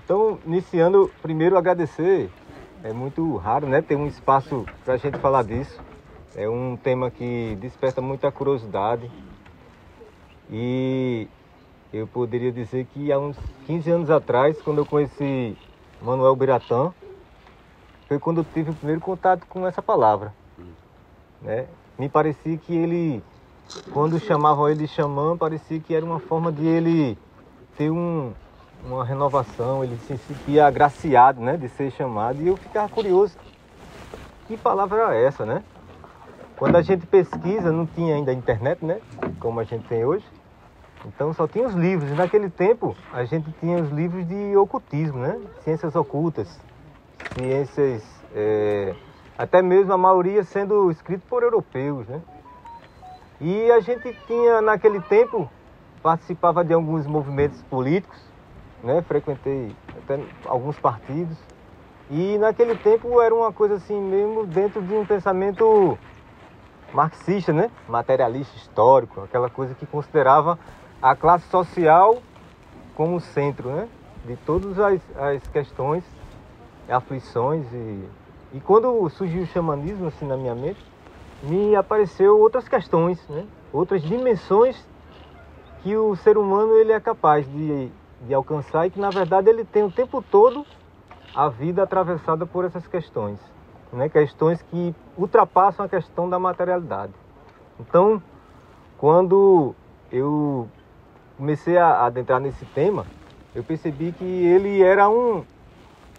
Então, iniciando, primeiro agradecer. É muito raro, né, ter um espaço para a gente falar disso. É um tema que desperta muita curiosidade. E eu poderia dizer que há uns 15 anos atrás, quando eu conheci Manuel Biratã, foi quando eu tive o primeiro contato com essa palavra, né? Me parecia que ele, quando chamavam ele de xamã, parecia que era uma forma de ele ter uma renovação, ele se sentia agraciado, né, de ser chamado, e eu ficava curioso, que palavra era essa, né? Quando a gente pesquisa, não tinha ainda internet, né, como a gente tem hoje, então só tinha os livros, e naquele tempo a gente tinha os livros de ocultismo, né, ciências ocultas, ciências, até mesmo a maioria sendo escrito por europeus, né, e a gente tinha naquele tempo, participava de alguns movimentos políticos, né? Frequentei até alguns partidos, e naquele tempo era uma coisa assim mesmo dentro de um pensamento marxista, né? Materialista histórico, aquela coisa que considerava a classe social como centro, né, de todas as questões, aflições, e quando surgiu o xamanismo assim na minha mente, me apareceu outras questões, né? Outras dimensões que o ser humano ele é capaz de alcançar, e que na verdade ele tem o tempo todo a vida atravessada por essas questões, né? Questões que ultrapassam a questão da materialidade. Então, quando eu comecei a adentrar nesse tema, eu percebi que ele era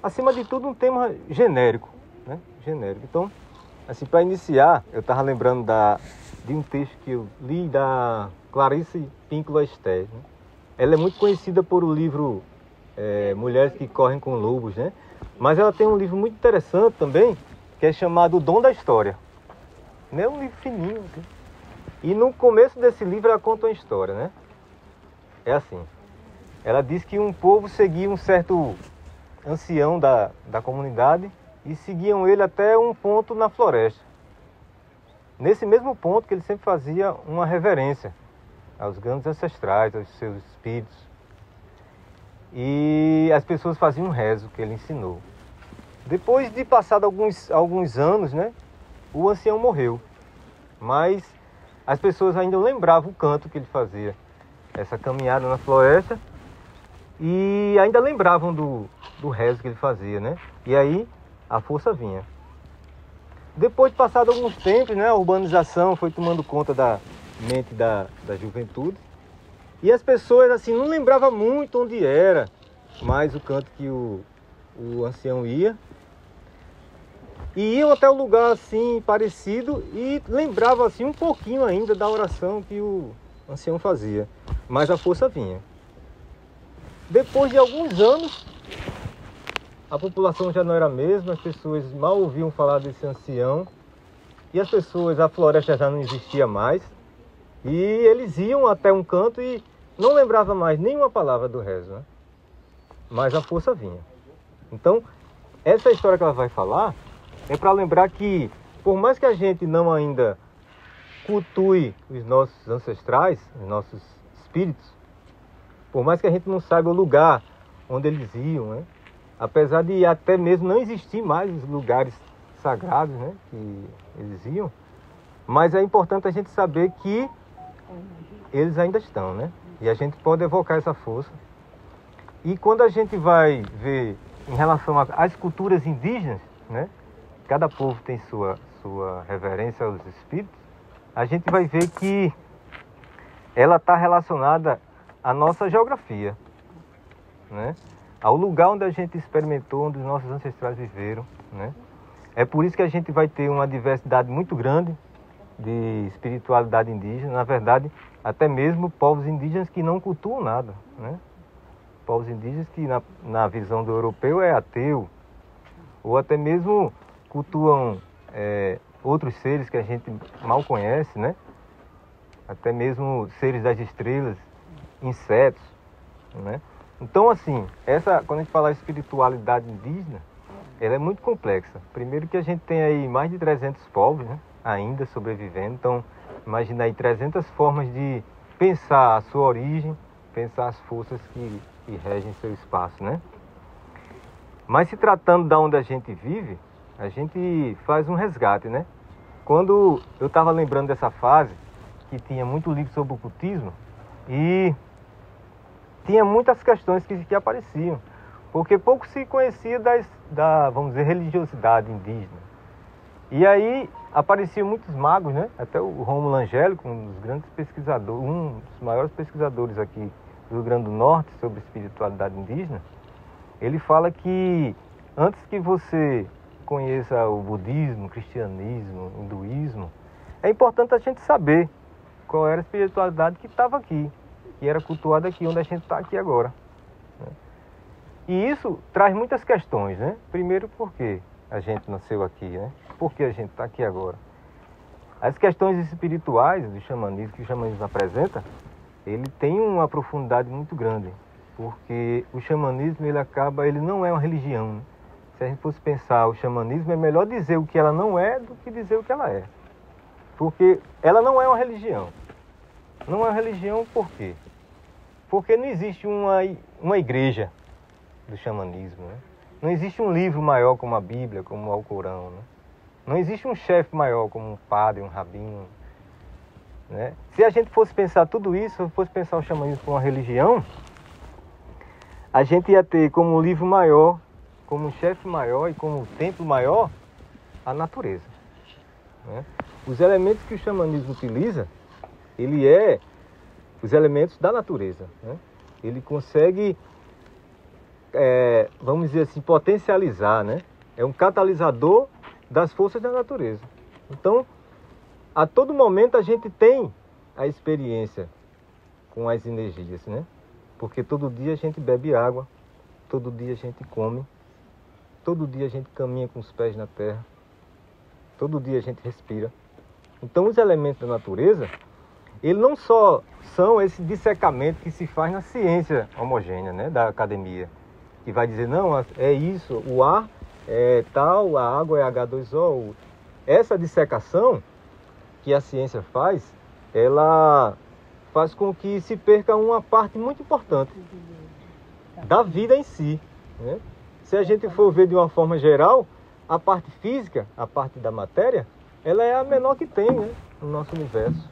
acima de tudo, um tema genérico, né? Genérico. Então, assim, para iniciar, eu estava lembrando de um texto que eu li da Clarice Píncola Estés, né? Ela é muito conhecida por o livro Mulheres que Correm com Lobos, né? Mas ela tem um livro muito interessante também, que é chamado O Dom da História. É um livro fininho, assim. E no começo desse livro ela conta uma história, né? É assim, ela diz que um povo seguia um certo ancião da comunidade e seguiam ele até um ponto na floresta. Nesse mesmo ponto que ele sempre fazia uma reverência aos grandes ancestrais, aos seus espíritos. E as pessoas faziam um rezo que ele ensinou. Depois de passado alguns anos, né, o ancião morreu. Mas as pessoas ainda lembravam o canto que ele fazia, essa caminhada na floresta, e ainda lembravam do rezo que ele fazia, né? E aí a força vinha. Depois de passado alguns tempos, né, a urbanização foi tomando conta da mente da juventude, e as pessoas assim não lembravam muito onde era mais o canto que o ancião ia, e iam até o lugar assim parecido e lembravam assim um pouquinho ainda da oração que o ancião fazia, mas a força vinha. Depois de alguns anos, a população já não era a mesma, as pessoas mal ouviam falar desse ancião, e as pessoas, a floresta já não existia mais, e eles iam até um canto e não lembravam mais nenhuma palavra do rezo, né? Mas a força vinha. Então, essa história que ela vai falar é para lembrar que, por mais que a gente não ainda cultue os nossos ancestrais, os nossos espíritos, por mais que a gente não saiba o lugar onde eles iam, né? Apesar de até mesmo não existir mais os lugares sagrados, né, que eles iam, mas é importante a gente saber que eles ainda estão, né? E a gente pode evocar essa força. E quando a gente vai ver em relação às culturas indígenas, né, cada povo tem sua reverência aos espíritos, a gente vai ver que ela está relacionada à nossa geografia, né? Ao lugar onde a gente experimentou, onde os nossos ancestrais viveram, né? É por isso que a gente vai ter uma diversidade muito grande de espiritualidade indígena, na verdade, até mesmo povos indígenas que não cultuam nada, né? Povos indígenas que na visão do europeu é ateu, ou até mesmo cultuam outros seres que a gente mal conhece, né? Até mesmo seres das estrelas, insetos, né? Então, assim, quando a gente fala espiritualidade indígena, ela é muito complexa. Primeiro que a gente tem aí mais de 300 povos, né, ainda sobrevivendo. Então, imagina aí 300 formas de pensar a sua origem, pensar as forças que regem seu espaço, né? Mas se tratando da onde a gente vive, a gente faz um resgate, né? Quando eu estava lembrando dessa fase, que tinha muito livro sobre ocultismo, e tinha muitas questões que apareciam, porque pouco se conhecia da, vamos dizer, religiosidade indígena. E aí apareciam muitos magos, né? Até o Rômulo Angélico, um dos grandes pesquisadores, um dos maiores pesquisadores aqui do Rio Grande do Norte sobre espiritualidade indígena, ele fala que antes que você conheça o budismo, o cristianismo, o hinduísmo, é importante a gente saber qual era a espiritualidade que estava aqui, que era cultuada aqui, onde a gente está aqui agora. E isso traz muitas questões, né? Primeiro, por que a gente nasceu aqui, né? Por que a gente está aqui agora? As questões espirituais do xamanismo, que o xamanismo apresenta, ele tem uma profundidade muito grande, porque o xamanismo, ele não é uma religião, né? Se a gente fosse pensar o xamanismo, é melhor dizer o que ela não é do que dizer o que ela é. Porque ela não é uma religião. Não é uma religião por quê? Porque não existe uma igreja do xamanismo, né? Não existe um livro maior como a Bíblia, como o Alcorão, né? Não existe um chefe maior como um padre, um rabino, né? Se a gente fosse pensar tudo isso, fosse pensar o xamanismo como uma religião, a gente ia ter como livro maior, como chefe maior e como templo maior, a natureza, né? Os elementos que o xamanismo utiliza, ele é os elementos da natureza, né? Ele consegue, vamos dizer assim, potencializar, né? É um catalisador das forças da natureza. Então, a todo momento a gente tem a experiência com as energias, né? Porque todo dia a gente bebe água, todo dia a gente come, todo dia a gente caminha com os pés na terra, todo dia a gente respira. Então, os elementos da natureza, eles não só são esse dissecamento que se faz na ciência homogênea, né, da academia, que vai dizer, não, é isso, o ar é tal, a água é H2O. Essa dissecação que a ciência faz, ela faz com que se perca uma parte muito importante da vida em si, né? Se a gente for ver de uma forma geral, a parte física, a parte da matéria, ela é a menor que tem, né, no nosso universo.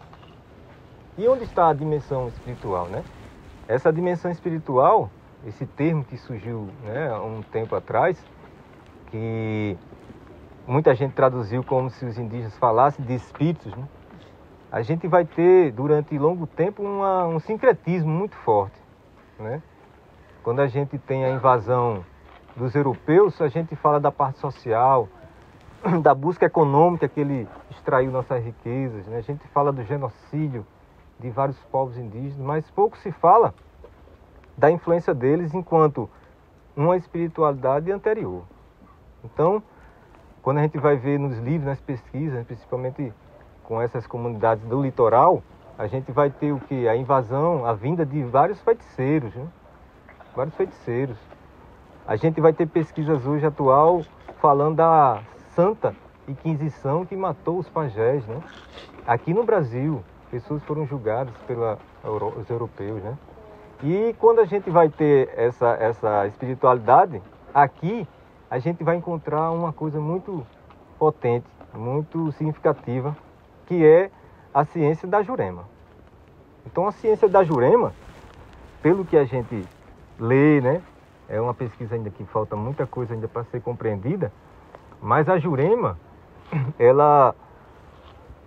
E onde está a dimensão espiritual, né? Essa dimensão espiritual, esse termo que surgiu, né, há um tempo atrás, que muita gente traduziu como se os indígenas falassem de espíritos, né? A gente vai ter, durante longo tempo, um sincretismo muito forte, né? Quando a gente tem a invasão dos europeus, a gente fala da parte social, da busca econômica que ele extraiu nossas riquezas, né? A gente fala do genocídio de vários povos indígenas, mas pouco se fala da influência deles enquanto uma espiritualidade anterior. Então, quando a gente vai ver nos livros, nas pesquisas, principalmente com essas comunidades do litoral, a gente vai ter o quê? A invasão, a vinda de vários feiticeiros, né? Vários feiticeiros. A gente vai ter pesquisas hoje atual falando da Santa Inquisição que matou os pajés, né? Aqui no Brasil, pessoas foram julgadas pelos europeus, né? E quando a gente vai ter essa espiritualidade, aqui a gente vai encontrar uma coisa muito potente, muito significativa, que é a ciência da Jurema. Então a ciência da Jurema, pelo que a gente lê, né, é uma pesquisa ainda que falta muita coisa ainda para ser compreendida, mas a Jurema, ela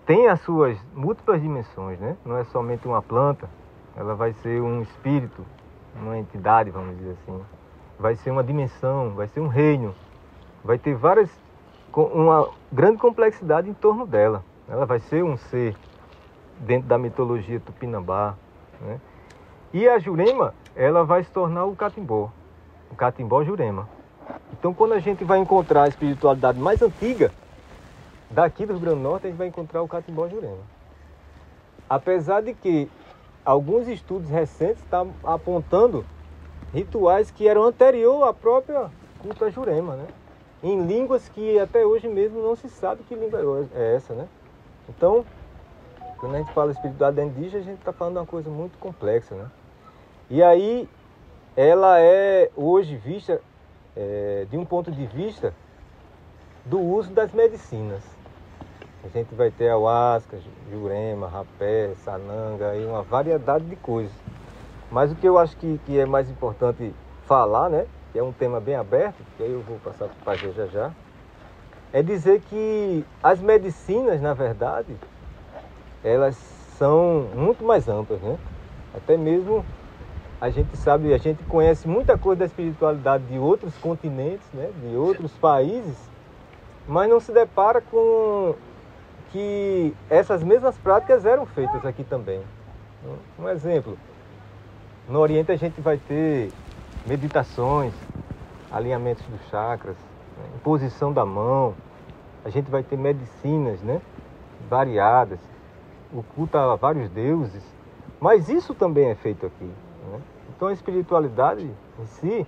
tem as suas múltiplas dimensões, né? Não é somente uma planta, ela vai ser um espírito, uma entidade, vamos dizer assim. Vai ser uma dimensão, vai ser um reino, vai ter uma grande complexidade em torno dela. Ela vai ser um ser dentro da mitologia tupinambá, né? E a Jurema, ela vai se tornar o Catimbó Jurema. Então, quando a gente vai encontrar a espiritualidade mais antiga daqui do Rio Grande do Norte, a gente vai encontrar o Catimbó Jurema. Apesar de que alguns estudos recentes estão apontando rituais que eram anterior à própria cultura Jurema, né? Em línguas que até hoje mesmo não se sabe que língua é essa, né? Então, quando a gente fala espiritualidade indígena, a gente está falando de uma coisa muito complexa, né? E aí, ela é hoje vista de um ponto de vista do uso das medicinas. A gente vai ter ayahuasca, jurema, rapé, sananga e uma variedade de coisas. Mas o que eu acho que é mais importante falar, né, que é um tema bem aberto, que aí eu vou passar para o Pajé já já, é dizer que as medicinas, na verdade, elas são muito mais amplas, né? Até mesmo a gente sabe, a gente conhece muita coisa da espiritualidade de outros continentes, né, de outros países, mas não se depara com que essas mesmas práticas eram feitas aqui também. Um exemplo, no Oriente a gente vai ter meditações, alinhamentos dos chakras, né, imposição da mão, a gente vai ter medicinas, né, variadas, o culto a vários deuses, mas isso também é feito aqui, né? Então a espiritualidade em si,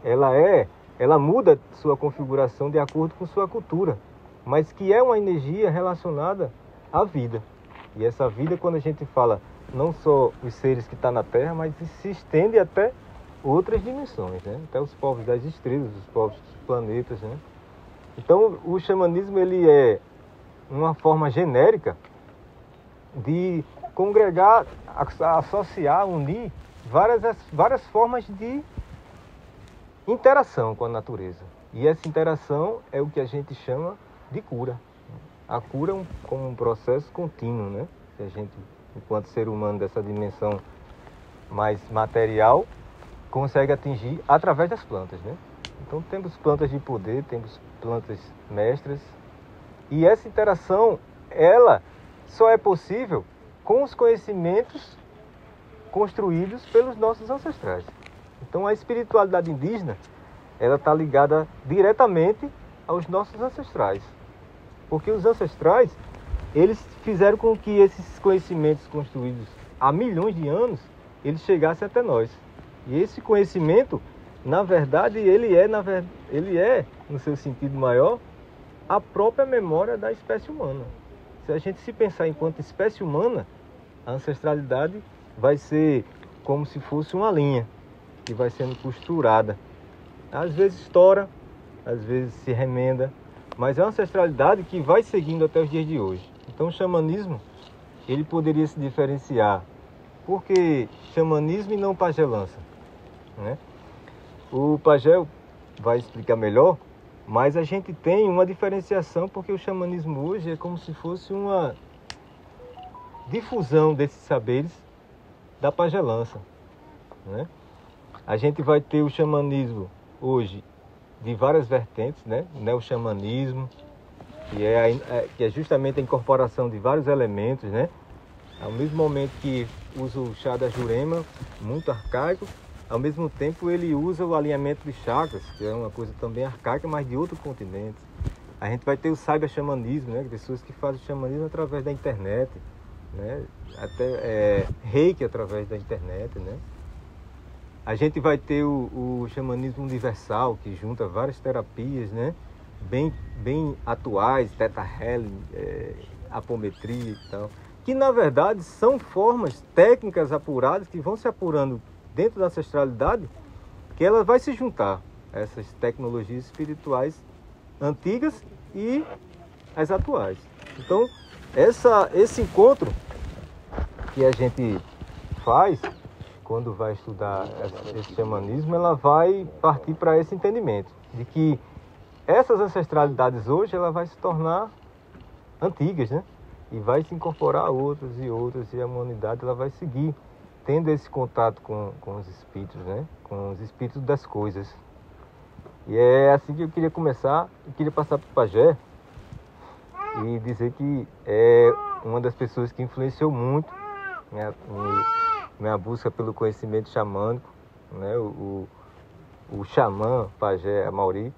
ela muda sua configuração de acordo com sua cultura, mas que é uma energia relacionada à vida. E essa vida, quando a gente fala não só os seres que estão na Terra, mas se estende até outras dimensões, né? Até os povos das estrelas, os povos dos planetas, né? Então o xamanismo, ele é uma forma genérica de congregar, associar, unir várias formas de interação com a natureza. E essa interação é o que a gente chama de cura. A cura como um processo contínuo, né? Que a gente, enquanto ser humano dessa dimensão mais material, consegue atingir através das plantas, né? Então temos plantas de poder, temos plantas mestras, e essa interação, ela só é possível com os conhecimentos construídos pelos nossos ancestrais. Então a espiritualidade indígena, ela está ligada diretamente aos nossos ancestrais. Porque os ancestrais, eles fizeram com que esses conhecimentos construídos há milhões de anos, eles chegassem até nós. E esse conhecimento, na verdade, ele é, no seu sentido maior, a própria memória da espécie humana. Se a gente se pensar enquanto espécie humana, a ancestralidade vai ser como se fosse uma linha que vai sendo costurada. Às vezes estoura, às vezes se remenda, mas é uma ancestralidade que vai seguindo até os dias de hoje. Então o xamanismo, ele poderia se diferenciar. Por que xamanismo e não pajelança, né? O Pajé vai explicar melhor, mas a gente tem uma diferenciação porque o xamanismo hoje é como se fosse uma difusão desses saberes da pajelança, né? A gente vai ter o xamanismo hoje de várias vertentes, né? Neo-xamanismo, que é justamente a incorporação de vários elementos, né? Ao mesmo momento que usa o chá da Jurema, muito arcaico, ao mesmo tempo ele usa o alinhamento dos chakras, que é uma coisa também arcaica, mas de outro continente. A gente vai ter o cyber-xamanismo, né? Pessoas que fazem o xamanismo através da internet, né? Até reiki através da internet, né? A gente vai ter o xamanismo universal, que junta várias terapias, né? Bem atuais, Theta Healing, apometria e tal, que na verdade são formas técnicas apuradas que vão se apurando dentro da ancestralidade, que ela vai se juntar a essas tecnologias espirituais antigas e as atuais. Então, esse encontro que a gente faz quando vai estudar esse xamanismo, ela vai partir para esse entendimento de que essas ancestralidades hoje ela vai se tornar antigas, né? E vai se incorporar a outras, e a humanidade ela vai seguir tendo esse contato com os espíritos, né? Com os espíritos das coisas. E é assim que eu queria começar. Eu queria passar para o Pajé e dizer que é uma das pessoas que influenciou muito minha busca pelo conhecimento xamânico, né? O xamã Pajé Amauri,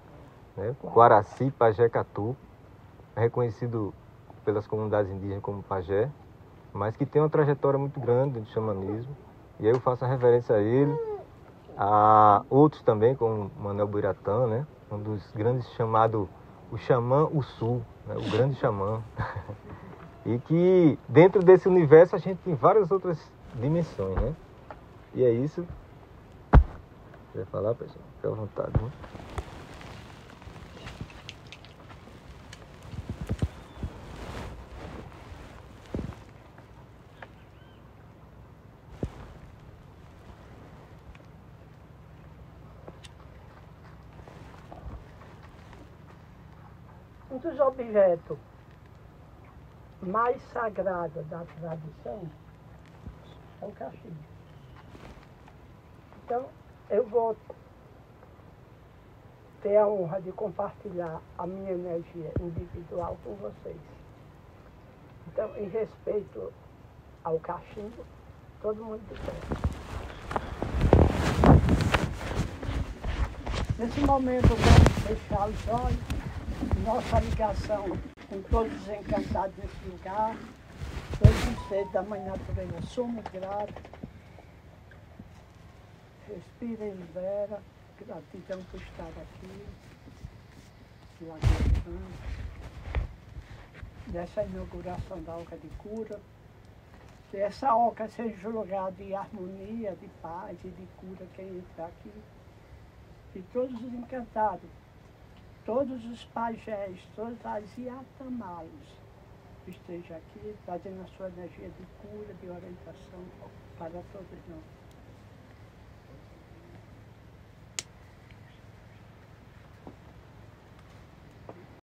né? Guaraci Pajé Catu, reconhecido pelas comunidades indígenas como Pajé, mas que tem uma trajetória muito grande de xamanismo. E aí eu faço a reverência a ele, a outros também, como Manuel Buiratã, né? Um dos grandes chamado o xamã Ussu, né? O grande xamã. E que dentro desse universo a gente tem várias outras dimensões, né? E é isso. quiser falar, pessoal, fica à vontade, né? Um dos objetos mais sagrados da tradição é o cachimbo. Então, eu vou ter a honra de compartilhar a minha energia individual com vocês. Então, em respeito ao cachimbo, todo mundo de pé. Nesse momento, vamos fechar os olhos. Nossa ligação com todos os encantados desse lugar, todos os seres da Mãe Natureza, somos gratos. Respira e libera, gratidão por estar aqui, dessa inauguração da Oca de Cura. Que essa Oca seja um lugar de harmonia, de paz e de cura quem está aqui. E todos os encantados, todos os pajés, todas as iatamaus estejam aqui, trazendo a sua energia de cura, de orientação para todos nós.